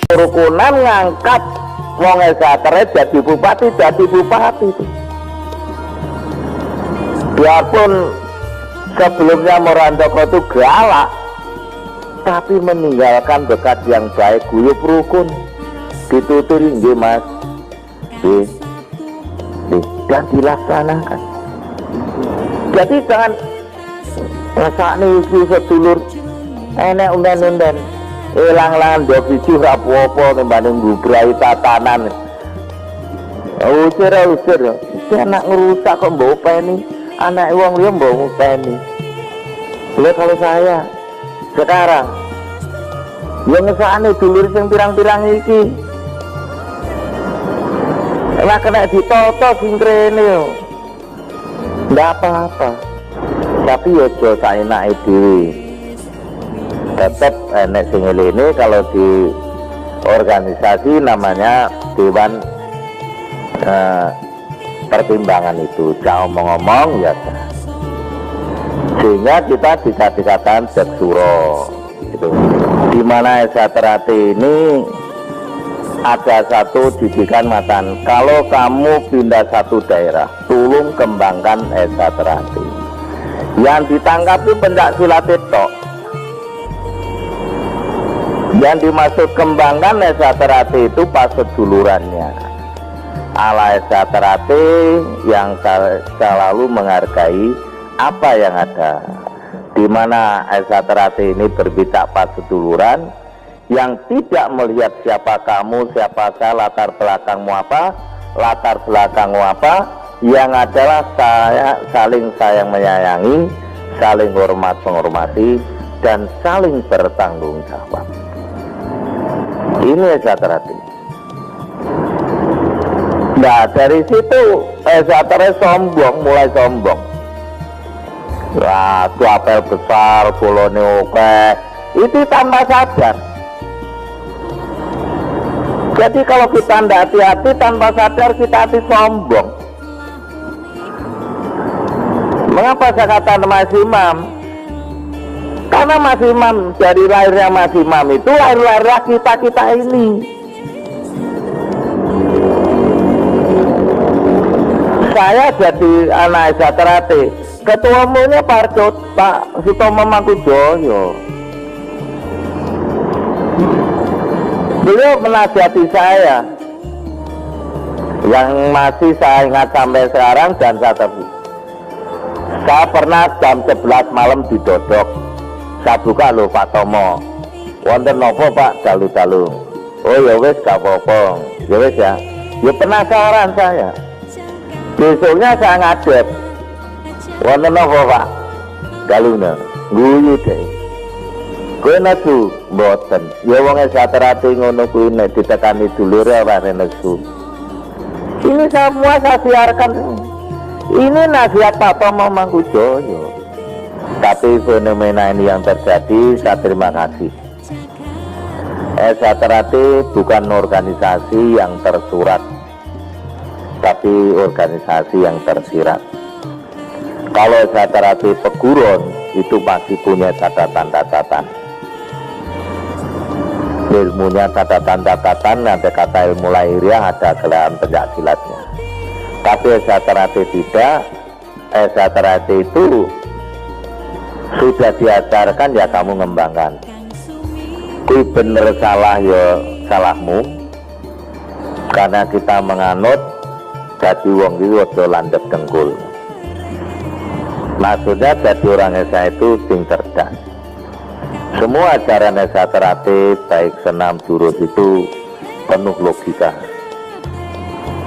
kerukunan ngangkat wong Esatere jadi bupati itu. Biarpun sebelumnya Morandoko itu galak, tapi meninggalkan bekas yang baik, guyup rukun, dituturi nggih Mas, dan dilaksanakan. Jadi jangan ngesakne iki sedulur enek unden-unden ilang-ilangan do biji rapopo nimbanding ngubrai tatanan. Usir anak ngerusak kok mbok openi, anak wong liya mbok openi. Lihat kalau saya sekarang yang ngesakne dulur sing pirang-pirang iki lah kena ditoto sing krene yo. Ndak apa-apa. Tapi yo aja saenake dhewe. Tetap enek sing ngene kalau di organisasi namanya Dewan Pertimbangan itu. Jangan ngomong-ngomong ya. Sehingga kita bisa dikatakan Jaksuro gitu. Di mana Esaterate ini ada satu didikan matan, kalau kamu pindah satu daerah, tolong kembangkan Esaterate. Yang ditangkap itu pencak silat itu. Yang dimaksud kembangkan Esaterate itu pas sedulurannya. Ala Esaterate yang selalu menghargai apa yang ada. Di mana Esaterate ini berbicara pas seduluran, yang tidak melihat siapa kamu, siapa saya, latar belakangmu apa, yang adalah saya saling sayang menyayangi, saling hormat menghormati, dan saling bertanggung jawab. Ini Esaterate. Nah dari situ Esaterate mulai sombong. Wah, itu apel besar, bolone oke, itu tanpa sadar. Jadi kalau kita tidak hati-hati, tanpa sadar kita hati sombong. Mengapa saya kata Mas Imam? Karena Mas Imam, dari lahirnya Mas Imam itu lahir-lahirlah kita ini. Saya jadi anak Esaterate, ketua umumnya Pak Sutomo Mangkujoyo. Beliau menasihati saya yang masih saya ingat sampai sekarang dan saya terbit. Saya pernah jam 11 malam didodok. Saya buka loh Pak Tomo. Wonten nopo Pak dalu-dalu. Oh ya wes gak apa-apa. Ya wes ya. Ya penasaran saya. Besoknya saya ngadep. Wonten nopo Pak dalune. Guyu deh. Kowe nesu mboten. Ya wong Esaterate ngono kuwi nek ditekani dulure ora nesu. Ini semua saya siarkan. Ini nasihat Pak Tomo Mangkujoyo. Tapi fenomena ini yang terjadi, saya terima kasih. Esaterate bukan organisasi yang tersurat, tapi organisasi yang tersirat. Kalau Esaterate peguron itu masih punya catatan-catatan. Ilmunya catatan-catatan, ada kata ilmu lahiriah, ada gelaran pencaksilatnya. Tapi Esaterate tidak. Esaterate itu sudah diajarkan ya kamu ngembangkan. Kui bener salah ya salahmu. Karena kita menganut jadi wong iki aja landhep dengkul. Maksudnya jadi orang Esa itu sing cerdas. Semua ajaran Esaterate baik senam jurus itu penuh logika.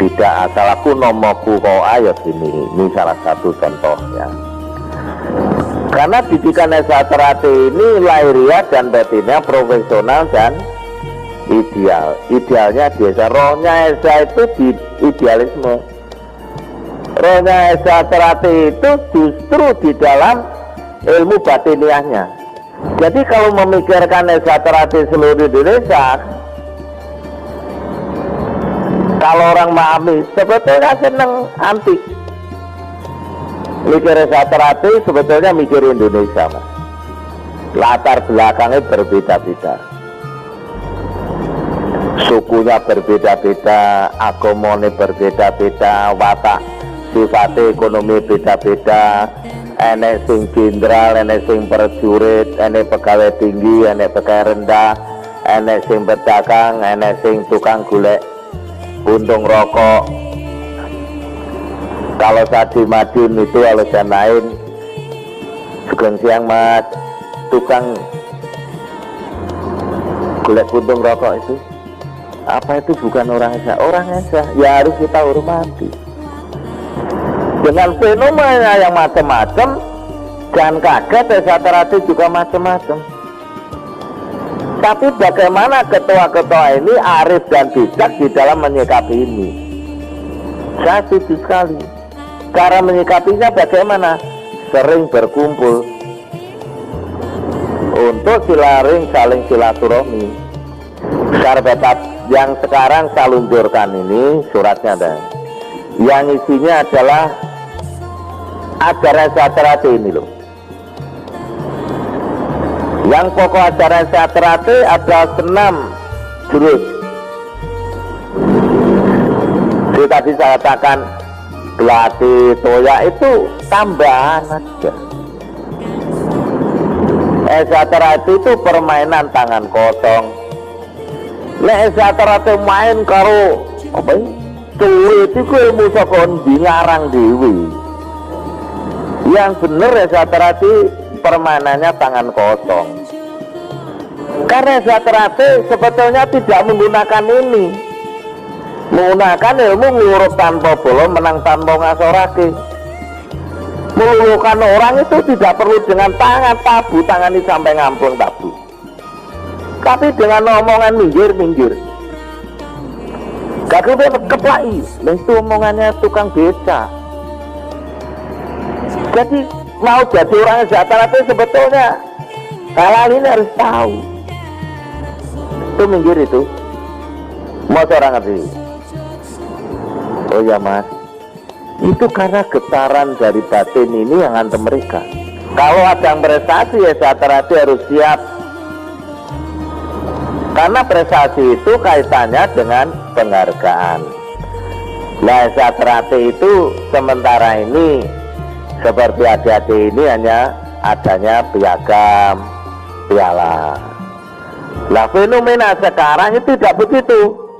Tidak asal aku nomoku kau ayat ini salah satu contohnya. Karena didikan Esaterate ini lahiriah dan batinnya profesional dan ideal. Idealnya biasa, rohnya Esa itu di idealisme. Rohnya Esaterate itu justru di dalam ilmu batiniahnya. Jadi kalau memikirkan Esaterate seluruh Indonesia, kalau orang memahami sebetulnya seneng antik. Mikir Esaterate sebetulnya mikir Indonesia, Mas. Latar belakangnya berbeda-beda. sukunya berbeda-beda, agamanya berbeda-beda, watak sifatnya ekonomi beda-beda, enek sing jenderal, enek sing prajurit, enek pegawai tinggi, enek pegawai rendah, enek sing pedagang, enek sing tukang golek untung rokok. Kalau saya di Madiun itu, kalau saya main Sugeng siang mas, tukang golek untung rokok itu apa itu bukan orang Esa ya harus kita hormati. Dengan fenomena yang macam-macam, jangan kaget Esa Terati juga macam-macam. Tapi bagaimana ketua-ketua ini arif dan bijak di dalam menyikapi ini? Saya setuju sekali. Cara menyikapinya bagaimana? Sering berkumpul untuk saling silaturahmi. Syarbetat yang sekarang saya luncurkan ini suratnya ada. Yang isinya adalah ajaran Esa Terati ini loh. Yang pokok ajaran Esa Terati ada 6 jurus. Jadi tadi saya katakan Gelati, Toya itu tambahan aja. Esa Terati itu permainan tangan kosong. Esa Terati main karo apa ini? Tuh itu ilmu sokondi ngarang dewi. Yang bener Esa Terati permainannya tangan kosong. Karena Esa Terati sebetulnya tidak menggunakan ini, menggunakan ilmu ngurut tanpa bolong, menang tanpa ngasorake. Meluluhkan orang itu tidak perlu dengan tangan tabu, tangan ini sampai ngampung tabu, tapi dengan omongan minggir. Gak keplai, itu omongannya tukang beca. Jadi mau jadi orang Esa Terati sebetulnya hal ini harus tahu. Itu minggir itu mau seorang ngerti. Oh ya mas, itu karena getaran dari batin ini yang hantam mereka. Kalau ada yang prestasi Esa Terati harus siap, karena prestasi itu kaitannya dengan penghargaan. Nah Esa Terati itu sementara ini seperti adik-adik ini hanya adanya piagam, piala. Nah fenomena sekarang itu tidak begitu.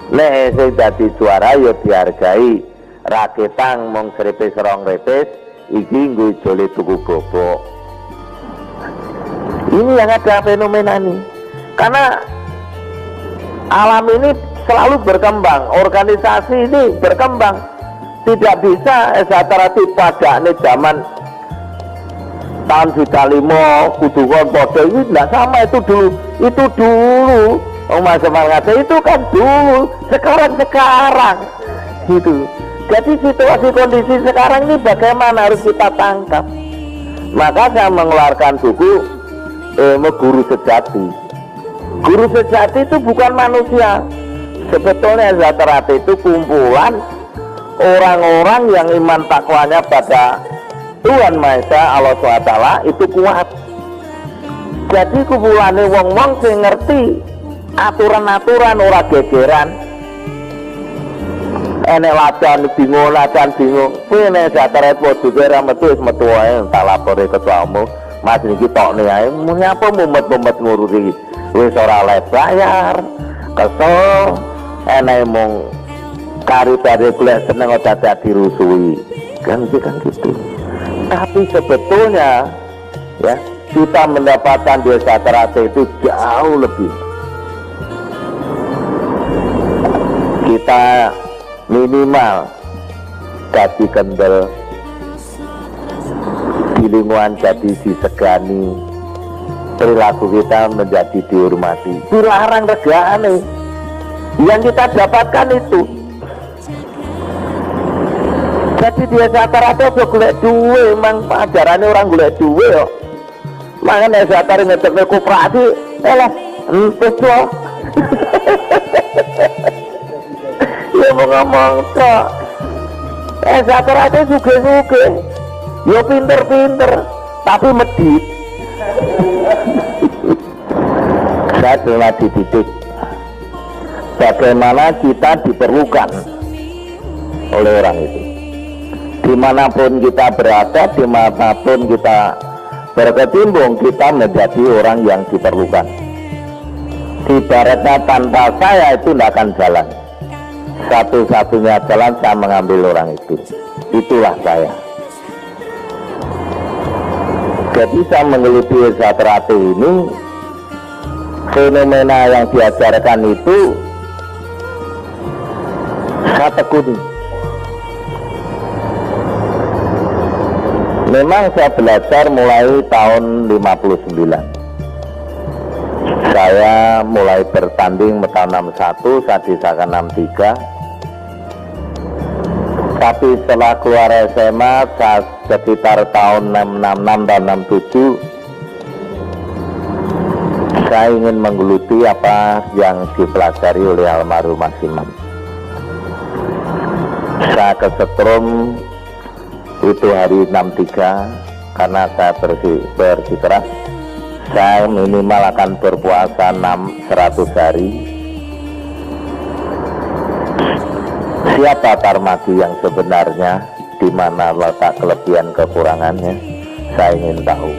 Nek sing dadi juara ya dihargai. Raketang mong serepes rong repes iki nggo jole tuku bobok. Ini yang ada fenomena ini. Karena alam ini selalu berkembang, organisasi ini berkembang. Tidak bisa Esa Terati pada ini zaman tahun 95 kudukan podo ini tidak sama. Itu dulu Mas Semangat itu kan dulu, sekarang gitu. Jadi situasi kondisi sekarang ini bagaimana harus kita tangkap. Maka saya mengeluarkan buku Guru Sejati. Guru Sejati itu bukan manusia. Sebetulnya Esa Terati itu kumpulan orang-orang yang iman takwanya pada Tuhan Maha Esa Allah SWT itu kuat. Jadi kumpulannya wong-wong sing ngerti aturan-aturan, ora gegeran. Enek lacan bingung. Kuwi nek Esa Terati podo ora metu wis metu wae tak lapore ketua umum. Mas niki tokne ae nyapa mumet-mumet ngurusi. Wis ora oleh bayar. Kesel enek mung kari dari kuliah seneng otak dirusui kan gitu. Tapi sebetulnya ya kita mendapatkan di Esa Terati itu jauh lebih. Kita minimal jadi kendel, di lingkungan jadi disegani, perilaku kita menjadi dihormati. Dilarang regane. Yang kita dapatkan itu. Jadi dia Esa Terati aja golek duwe, emang ajarannya orang golek duwe kok. Makanya Esa Terati ngedekne koperasi, entus kok. Ya mau ngomong kok. Esa Terati suge-suge. Ya pinter-pinter, tapi medit. Saya telah dididik bagaimana kita diperlukan oleh orang itu. Dimanapun kita berada, dimanapun kita berkecimpung, kita menjadi orang yang diperlukan. Ibaratnya tanpa saya itu tidak akan jalan. Satu-satunya jalan saya mengambil orang itu. Itulah saya. Jadi saya menggeluti Wisaterapi ini, fenomena yang diajarkan itu saya tekuni. Memang saya belajar mulai tahun 59. Saya mulai bertanding tahun 61, saya disahkan 63. Tapi setelah keluar SMA, saya sekitar tahun 66 dan 67, saya ingin menggeluti apa yang dipelajari oleh almarhum Mas Imam. Saya kesetrum itu hari 63 karena saya bersikeras saya minimal akan berpuasa 100 hari. Siapa Tarmadi yang sebenarnya, di mana letak kelebihan kekurangannya, saya ingin tahu.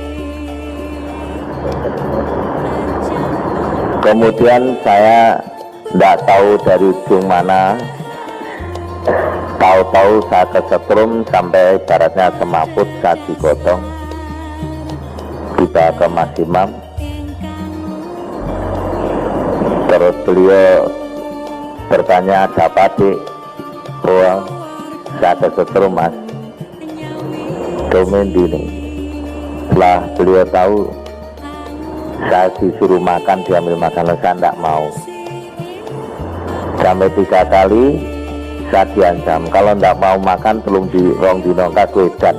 Kemudian saya tidak tahu dari ujung mana, tahu-tahu saya kesetrum sampai baratnya semaput, saya digotong, dibawa ke Mas Imam. Terus beliau bertanya, ada apa dik? Oh, saya kesetrum Mas, domain ini. Setelah beliau tahu saya disuruh makan, diambil makanan, saya tidak mau. Sampai 3 kali saya diancam, kalau tidak mau makan belum di rong dino wedan,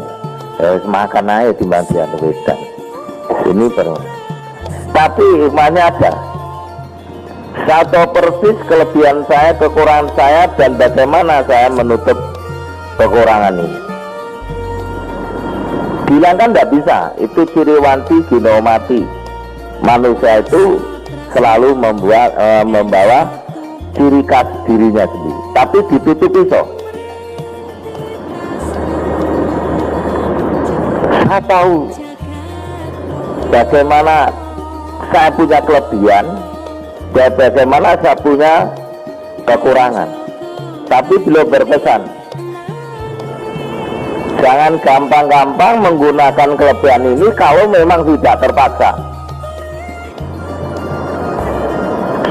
makan aja timbang dia wedan. Ini perlu. Tapi imannya ada. Saya tahu persis kelebihan saya, kekurangan saya, dan bagaimana saya menutup kekurangan ini. Bilang kan tidak bisa, itu ciri wanti gino mati. Manusia itu selalu membawa ciri khas dirinya sendiri, tapi ditutupi so. Saya tahu bagaimana saya punya kelebihan dan bagaimana saya punya kekurangan. Tapi beliau berpesan, jangan gampang-gampang menggunakan kelebihan ini kalau memang tidak terpaksa.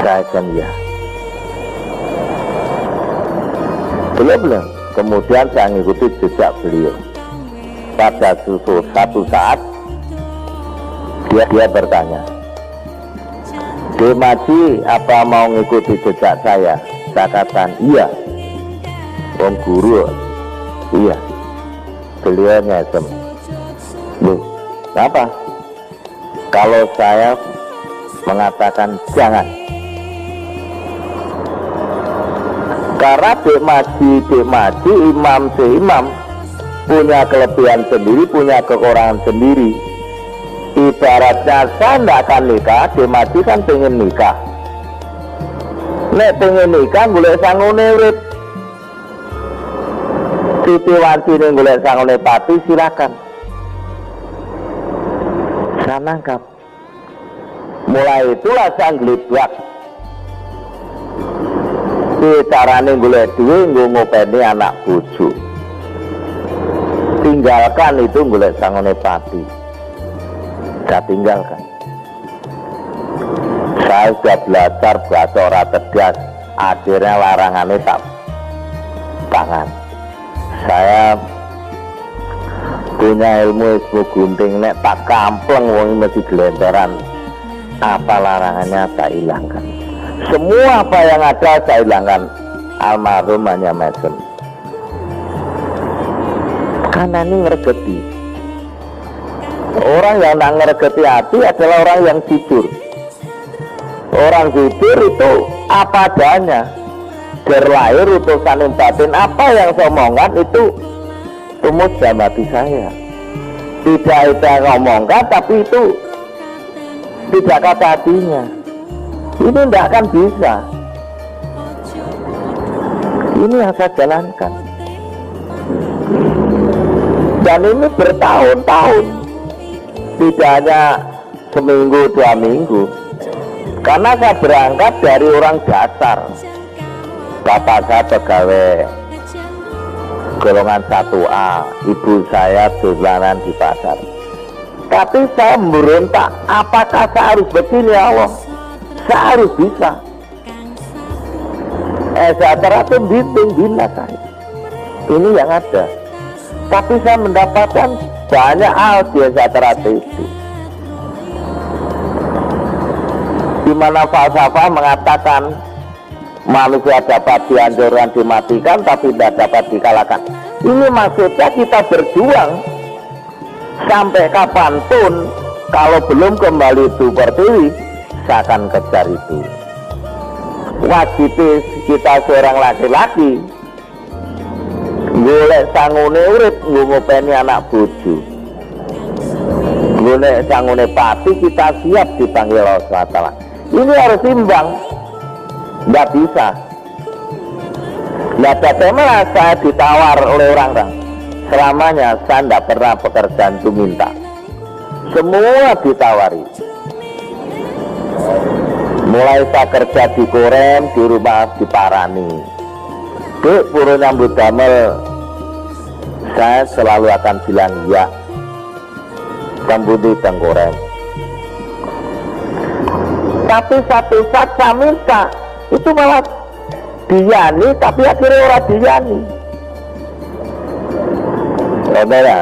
Saya kan ya. Belum. Kemudian saya mengikuti jejak beliau. Pada satu saat dia bertanya, Demaji, apa mau mengikuti jejak saya? Saya katakan iya. Om guru, iya. Beliau nyesem. Loh, apa? Kalau saya mengatakan jangan, karena Dek Maji, imam seimam punya kelebihan sendiri, punya kekurangan sendiri. Ibaratnya saya tidak akan nikah, Dek Maji kan pengen nikah. Nek pengen nikah, boleh sangune urip. Siti wanti ini boleh sangune pati, silakan. Saya nangkap. Mulai itulah saya ngelibak. Carane golek duwe nggo ngopeni anak bojo. Tinggalkan itu golek sangone pati. Saya tinggalkan. Saya sudah belajar bahasa ora tegas, akhirnya larangannya tak tangan. Saya punya ilmu gunting, nek tak kampleng wong mesti gelenteran. Apa larangannya tak hilangkan. Semua apa yang ada saya hilangkan. Almarhum hanya mesem. Karena ini ngergeti. Orang yang tidak ngergeti hati adalah orang yang jujur. Orang jujur itu apa adanya. Berlahir utusan batin, apa yang saya omongkan itu tumus dalam hati saya. Tidak ada ngomongkan, tapi itu tidak kata hatinya. Ini tidak akan bisa. Ini yang saya jalankan. Dan ini bertahun-tahun, tidak hanya seminggu, 2 minggu. Karena saya berangkat dari orang dasar. Bapak saya pegawai golongan 1A, ibu saya jualan di pasar. Tapi saya memberontak, apakah saya harus begini ya Allah? Saya harus bisa. Sejahtera itu bina saya. Ini yang ada. Tapi saya mendapatkan banyak hal di sejahtera itu. Di mana falsafah mengatakan manusia dapat dihancurkan, dimatikan, tapi tidak dapat dikalahkan. Ini maksudnya kita berjuang sampai kapanpun. Kalau belum kembali itu pertiwi, saya akan kejar itu. Wajib kita seorang laki-laki golek sangune urip, ngopeni anak bojo, golek sangune pati, kita siap dipanggil Allah SWT. Ini harus imbang. Nggak bisa. Nah, bagaimana saya ditawar oleh orang-orang? Selamanya saya tidak pernah pekerjaan itu minta. Semua ditawari. Mulai saya kerja di Korem, di rumah diparani. Dek, purun nyambut damel, saya selalu akan bilang ya. Sambudi dan Korem. Tapi satu saat saya minta, itu malah diyani, tapi akhirnya orang diyani. Saudara,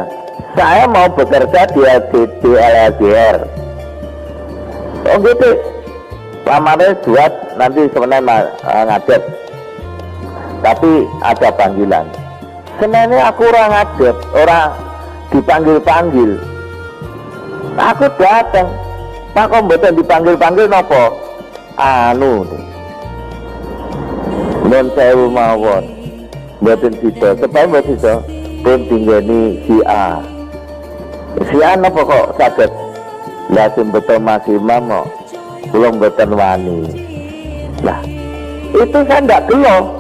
saya mau bekerja di LSDR. Oh gitu, lamarnya buat nanti sebenarnya ngadet. Tapi ada panggilan. Sebenarnya aku orang ngadet, orang dipanggil-panggil. Aku datang. Pak, kok mboten dipanggil-panggil napa? Anu. Non sewu mawon. Mboten sida, sebab mboten sida pun tinggeni si A. Si A napa kok saged? Lah sing betul Mas Imam kok kula mboten wani. Lah, itu saya ndak gelo.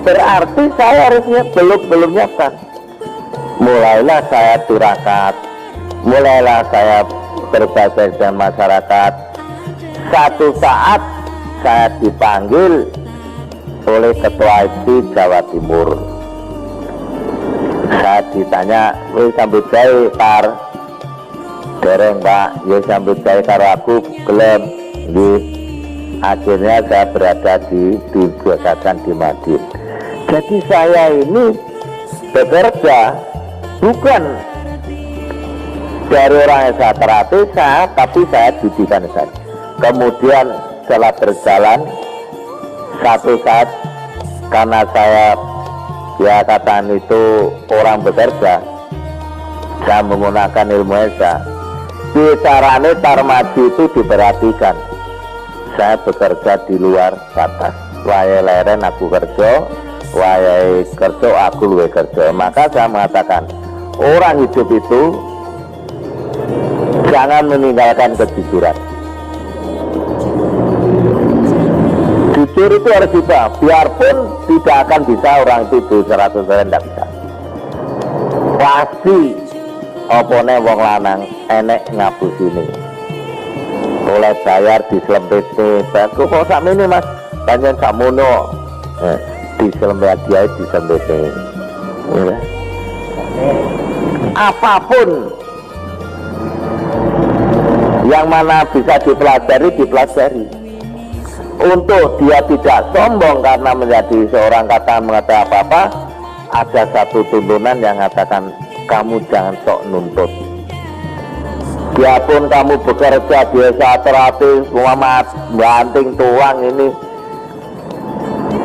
Berarti saya harusnya belum nyiapkan. Mulailah saya tirakat, mulailah saya berbagai dengan masyarakat. Satu saat saya dipanggil oleh Ketua IPSI Jawa Timur. Saya ditanya, wis sambut gawe Par? Dereng Pak, ya sambut gawe karo aku gelem. Nggih. Akhirnya saya berada di Bagasan di Madin. Jadi saya ini bekerja bukan dari orang yang saya terlatih, tapi saya didikan saya. Kemudian setelah berjalan satu saat, karena saya ya katakan itu orang bekerja, saya menggunakan ilmu esa. Bicaranya tarmadi itu diperhatikan. Saya bekerja di luar batas. Waya leren aku kerja, waya kerja aku luwe kerja. Maka saya mengatakan orang hidup itu jangan meninggalkan kejujuran. Jujur itu harus bisa, biarpun tidak akan bisa orang itu 100% tidak bisa. Pasti opone wong lanang enek ngabusine. Oleh bayar diselempete, baku kok sak mene Mas, panjen sakmono. Diselempet dia diselempete. Apapun yang mana bisa dipelajari. Untuk dia tidak sombong karena menjadi seorang kata mengatakan apa-apa, ada satu tuntunan yang mengatakan kamu jangan sok nuntut. Biarpun kamu bekerja biasa terapi, Muhammad banting tuang ini,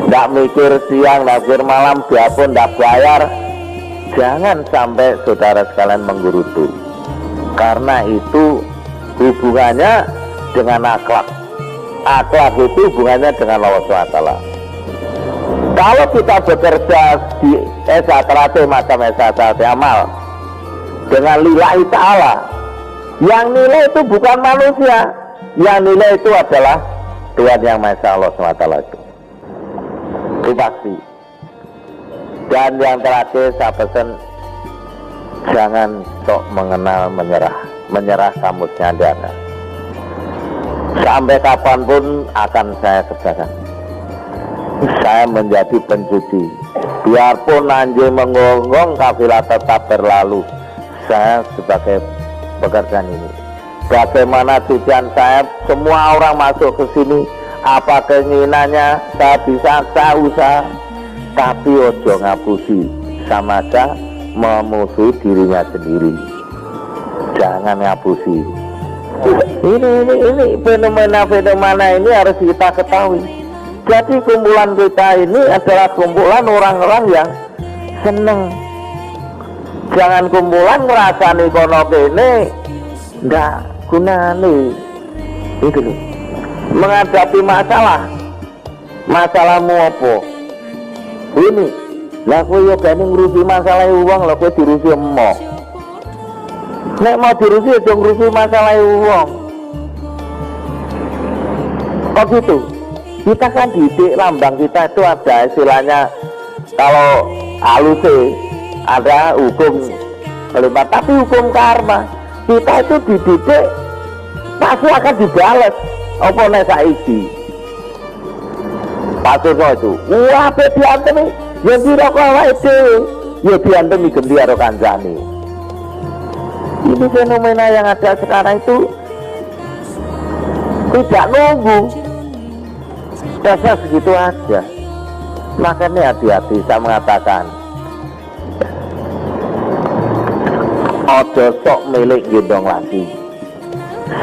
tidak mikir siang, tidak mikir malam, biarpun tidak bayar, jangan sampai saudara sekalian menggerutu. Karena itu hubungannya dengan akhlak. Akhlak itu hubungannya dengan Allah SWT. Kalau kita bekerja di terapi macam terapi amal dengan lillahi ta'ala, yang nilai itu bukan manusia, yang nilai itu adalah Tuhan Yang Maha Esa, Allah SWT itu. itu pasti. Dan yang terakhir saya pesan, jangan sok mengenal menyerah kamusnya dana. Sampai kapanpun akan saya kerjakan. Saya menjadi pencuci, biarpun anjing menggonggong kafilah tetap berlalu. Saya sebagai pekerjaan ini, bagaimana tujuan saya, semua orang masuk ke sini, apa keinginannya saya bisa, saya usaha, tapi ojo ngapusi, sama aja memusuhi dirinya sendiri. Jangan ngapusi. Ini fenomena ini harus kita ketahui. Jadi kumpulan kita ini adalah kumpulan orang-orang yang seneng. Jangan kumpulan ngerasani kono kene ndak gunane. Itu loh. Menghadapi masalahmu apa? Ini lah kowe yo gane ngurusi masalah uang, lah kowe dirusi emoh. Nek mau dirusi aja ngurusi masalah uang. Kok gitu? Kita kan didik, lambang kita itu ada istilahnya, kalau halus ada hukum melipat, tapi hukum karma. Kita itu dididik pasti akan dibalas. Apa nek saiki? Patutno itu. Wah, diantem ya dirokok wae dhewe. Ya diantem ganti karo kancane. Ini fenomena yang ada sekarang itu tidak nunggu. Dasar segitu aja. Makanya hati-hati, saya mengatakan ojo sok milik gendong lagi.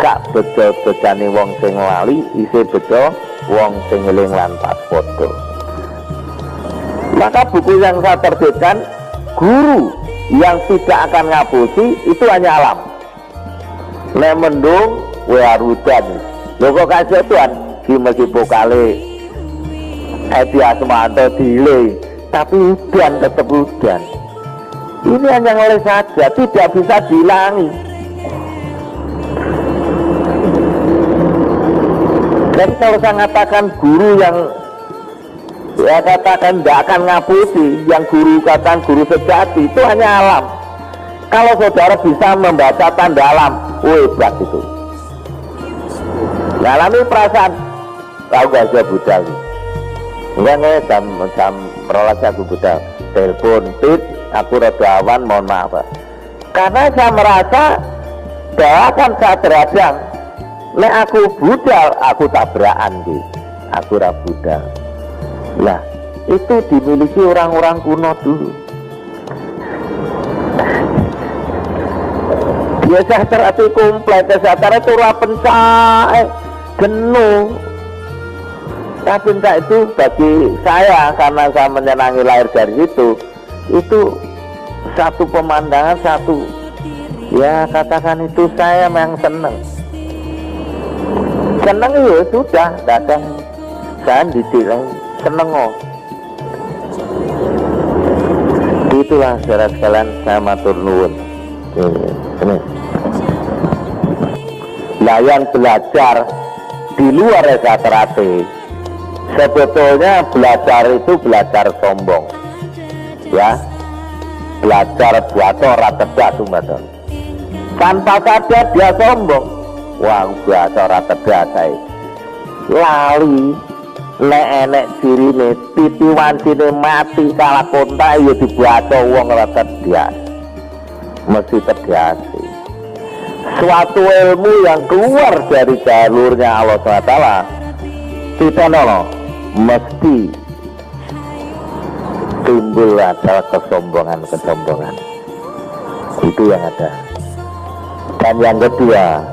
Sak bejo-bejane wong sing lali isih bejo wong sing eling lan pas padha. Maka buku yang saya terbitkan, guru yang tidak akan ngapusi itu hanya alam. Nek mendung wa hujan. Lho kok kasih Tuhan di meskipun kali Edi Asmanto delay, tapi hujan tetap hujan. Ini hanya ngeles saja, tidak bisa dihilangi. Jadi kalau saya katakan guru yang ya katakan tidak akan ngapusi, yang guru katakan guru sejati, itu hanya alam. Kalau saudara bisa membaca tanda alam, hebat itu. Ngalami perasaan, tahu gak sih budal? Enggak jam rolas aku budal, telepon tit, aku rada awan, mohon maaf. Karena saya merasa bahwa kan saya terhadang, nek aku budal, aku tabrakan gitu, aku rabudal. Lah, itu dimiliki orang-orang kuno dulu. Biasa terhati komplit, secara itu rapencah, jenuh. Tapi entah itu bagi saya, karena saya menyenangi lahir dari situ, itu satu pemandangan, satu ya katakan itu saya memang seneng ya sudah, datang saya didik seneng oh. Itulah saudara sekalian, saya matur nuwun. Ini layan belajar di luar terate. Sebetulnya belajar itu belajar sombong, ya, belajar buat orang tegas sumbatan. Tanpa sadar dia sombong. Wah, buat orang tegas saya. Lali, nek dirine, titi wancine mati kalah kontak ya dibaca wong ora tegas. Mesti tegas. Suatu ilmu yang keluar dari jalurnya Allah SWT, kita mesti timbul adalah kesombongan. Itu yang ada. Dan yang kedua,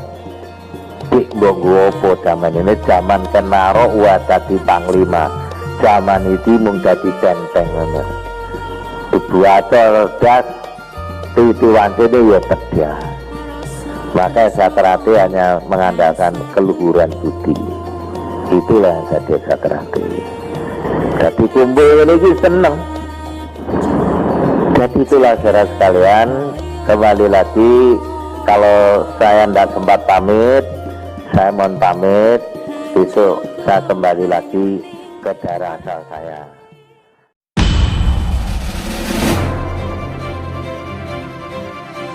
dik mbonggo zaman ini zaman kenaro wadati panglima. Zaman itu mung dadi benteng ngono. Dibuat cerdas, titiwancene ya tegas. Maka saya terhati hanya mengandalkan keluhuran budi. Itulah yang saya terhati. Jadi kumpul ini seneng. Jadi itulah saudara sekalian, kembali lagi, kalau saya tidak sempat pamit, saya mohon pamit. Besok saya kembali lagi ke daerah asal saya.